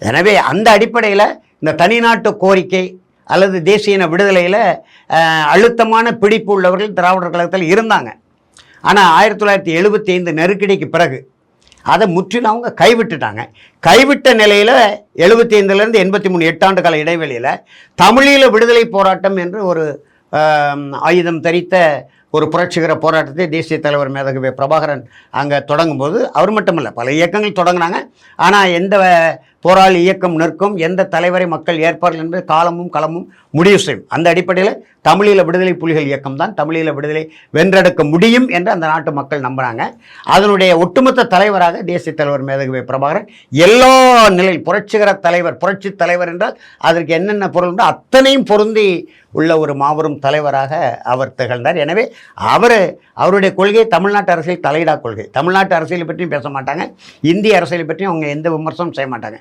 எனவே அந்த அடிப்படையில் இந்த தனிநாட்டு கோரிக்கை அல்லது தேசிய இன விடுதலையில் அழுத்தமான பிடிப்பு உள்ளவர்கள் திராவிடர் கழகத்தில் இருந்தாங்க. ஆனால் 1975 நெருக்கடிக்கு பிறகு அதை முற்றிலும் அவங்க கைவிட்டுட்டாங்க. கைவிட்ட நிலையில் 75லேருந்து 83 8 ஆண்டு கால இடைவெளியில் தமிழீழ விடுதலை போராட்டம் என்று ஒரு ஆயுதம் தரித்த ஒரு புரட்சிகர போராட்டத்தை தேசிய தலைவர் மேதகவி பிரபாகரன் அங்கே தொடங்கும்போது அவர் மட்டுமல்ல பல இயக்கங்கள் தொடங்கினாங்க. ஆனால் எந்த போராளி இயக்கம் நிற்கும், எந்த தலைவரை மக்கள் ஏற்பார்கள் என்பது காலமும் களமும் முடிவு செய்யும். அந்த அடிப்படையில் தமிழீழ விடுதலை புலிகள் இயக்கம் தான் தமிழீழ விடுதலை வென்றெடுக்க முடியும் என்று அந்த நாட்டு மக்கள் நம்பினாங்க. அதனுடைய ஒட்டுமொத்த தலைவராக தேசிய தலைவர் மேதகவி பிரபாகரன் எல்லா நிலையில் புரட்சிகர தலைவர், புரட்சி தலைவர் என்றால் அதற்கு என்னென்ன பொருள் உண்டோ அத்தனையும் பொருந்தி உள்ள ஒரு மாபெரும் தலைவராக அவர் திகழ்ந்தார். எனவே அவருடைய கொள்கை தமிழ்நாட்டு அரசியல் தலையிடா கொள்கை. தமிழ்நாட்டு அரசியலை பற்றியும் பேச மாட்டாங்க, இந்திய அரசியலை பற்றியும் அவங்க எந்த விமர்சனம் செய்ய மாட்டாங்க.